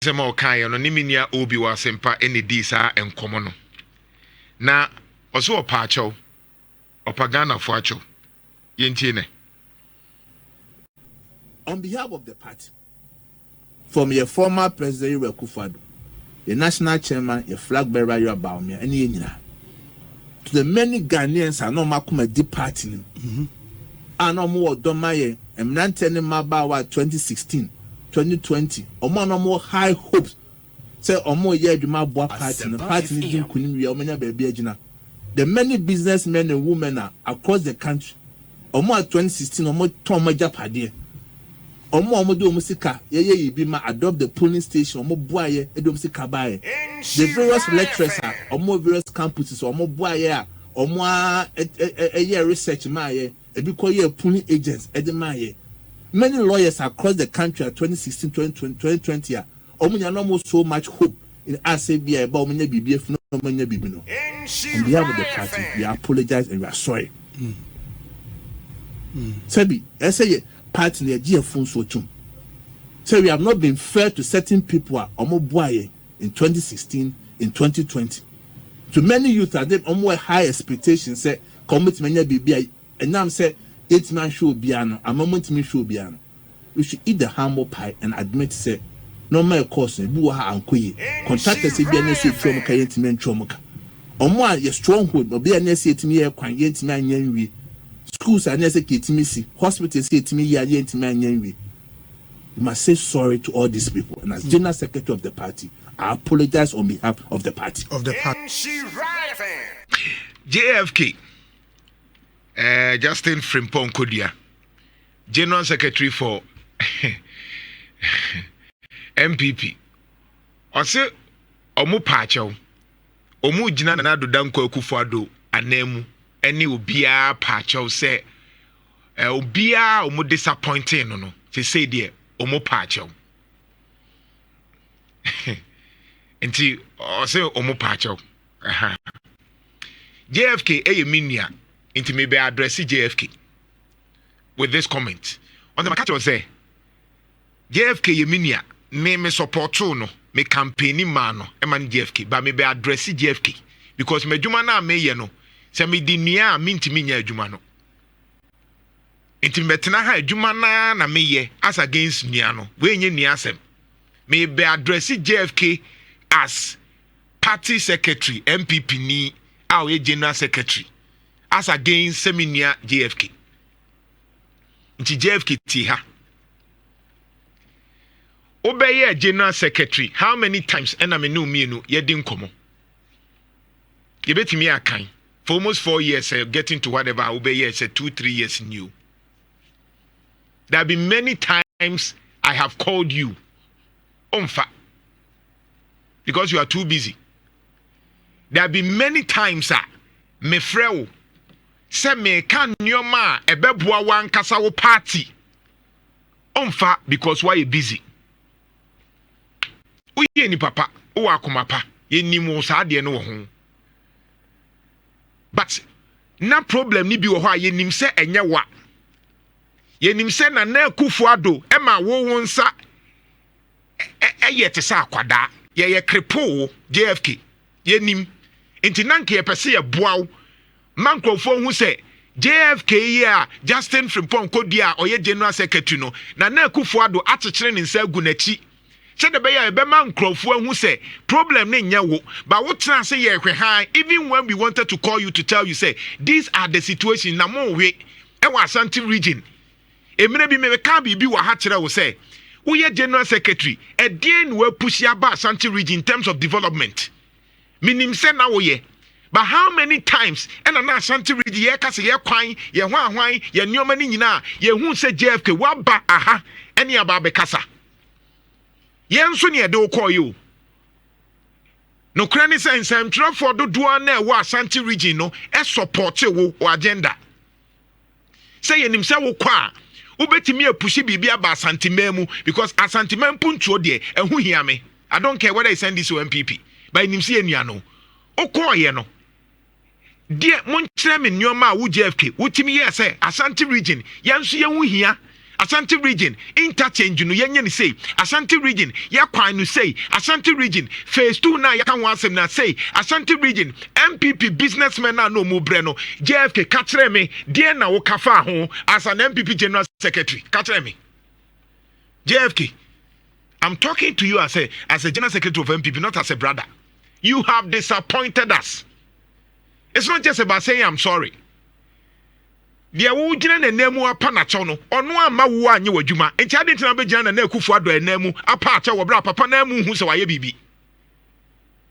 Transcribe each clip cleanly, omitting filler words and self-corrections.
sema okan no niminia obi wa sempa ene di saa enkomo no na oso opa acho opa Ghana fo acho yentie ne. On behalf of the party, from your former president Yoweri Akufo-Addo, the national chairman, your flag bearer you about me and Nhyira, to the many Ghanaians are no makuma deep party and no more domaye and nantene mabawa 2016 2020 or no more high hopes say or more year you ma boa party and party ni kunim wi omanya baby agina. The many businessmen and women are across the country or more 2016 or more ton majapade omo do musika ye bi ma adopt the polling station omo boaye edom sika bae the various lecturers are omo various campuses omo boaye a omo a research maaye e bi ko ye polling agents edemaye. Many lawyers across the country at 2016 2020 omo nya no so much hope in ACBI about omo nya BBF no omo nya bibi no. On behalf of the party we apologize and we are sorry. Sebi say party near GFun so chum. So we have not been fair to certain people at Omobuaye in 2016, in 2020. To many youth are them on high expectations say commitment BBI and now say 8 man show biano, a moment me show biano. We should eat the humble pie and admit say no more course buha and kui. Contractors say BNS from Kayentim and Chomoka. Omwa your stronghold, but BNS to me a quaint man yenwi. Schools are necessary to me see. Hospitals say to me, yeah, we must say sorry to all these people. And as General Secretary of the party, I apologize on behalf of the party. JFK, Justin Frimpong Koduah, General Secretary for MPP. I say, Omu Pacho, Omu Jina Nado Danko Akufo-Addo, Anemu. Any ubia pacho say ubia omo disappointing no to say there omo pacho enti o say omo pacho JFK minia enti maybe address JFK with this comment on the market say JFK minia me support no me campaigning man no e man JFK but maybe address JFK because me djuma na me ye no se me di nia mintimi nya adwuma no enti metena ha adwuma na me ye as against nia no we nye nia asem me be address JFK as party secretary MPP ni our general secretary as against seminia JFK enti JFK ti ha obeye general secretary how many times ena me no mienu ye di nkomo ye betimi akan for almost 4 years, getting to whatever I will be here, 2-3 years new. There have been many times I have called you, because you are too busy. There have been many times, me freo, say me can nyoma ebebua wan kasa wo party, because why you busy? Uye ni papa, uwa kumapa, ye ni mo sa de no ho. But na problem ni bi wo ho a yenim se enye wa yenim se na Akufo-Addo e ma wo wonsa yete sa akwada ye krepo JFK yenim enti nanke ye pese ye boaw mankrofo hu se JFK ya Justin Frimpong Koduah oye general secretary no na Akufo-Addo atechire ne nsa gu nachi said the bear be man crowfo who say problem ne nyawo but what tran say ye hwe even when we wanted to call you to tell you say these are the situation na mo we e wa Ashanti region emre bi me ka bi wa ha kire wo say we general secretary e den we push ya ba Ashanti region in terms of development minim say na wo ye but how many times and na Ashanti region ye ka say ye kwan ye hwan ye nyoma ni nyina ye hu say JFK wa ba aha ene aba be kasa yenso ne de call you no krani sense for do na wo Ashanti region no e support wo agenda say yenim say wo kwa wo betimi apushi bibia ba Ashanti memu because Ashanti mempuntuo de ehu hia me I don't care whether I send this to MPP but yenim say enua no o call ye no de mon kire me nyoma wo JFK wo timi ye say Ashanti region yenso ye hu hia Ashanti Region interchange no yenye ni say Ashanti Region ya kwan no say Ashanti Region phase 2 na ya kan wansem na say Ashanti Region MPP businessmen na no mu bre no JFK katre me de na wo kafa ho as an MPP general secretary katre me JFK, I'm talking to you as a general secretary of MPP, not as a brother. You have disappointed us. It's not just about saying I'm sorry. Deɛ wo gyina na nemu apa na kyɛw no ɔno ama wo anye wadwuma enti ade ntina be gyina na akufu ado enemu apa akyɛw wo bra papa na mu hu sɛ waye bibi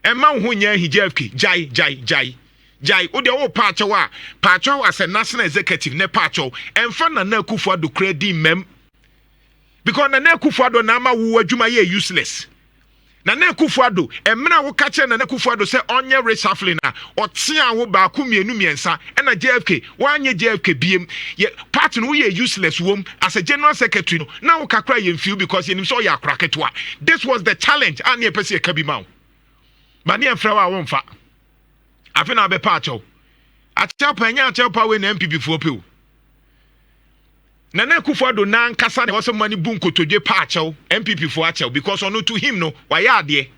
ɛma wo ho nya JFK jai wo de wo pa akyɛw a pa akyɛw as a national executive ne pa akyɛw ɛmfa na akufu ado credit mem because na akufu ado na ama wo wadwuma ye useless. Na Kufuado, emna wo kache na Kufuado se onye reshuffling na otia wo ba ku mienu miensa na JFK wanye JFK biem ye party no ye useless wom as a general secretary no na wo kakra ye mfiu because ye nim so ya kraketwa. This was the challenge and ye pese ka bi ma wo ba ne enfra wa wo mfa afi na be pacho atia panya atia pa we na MPP fo pe o na Kufuado na nkasa na wose mani bu nkotodwe pa achew MPP fo achew because ono to him no why ade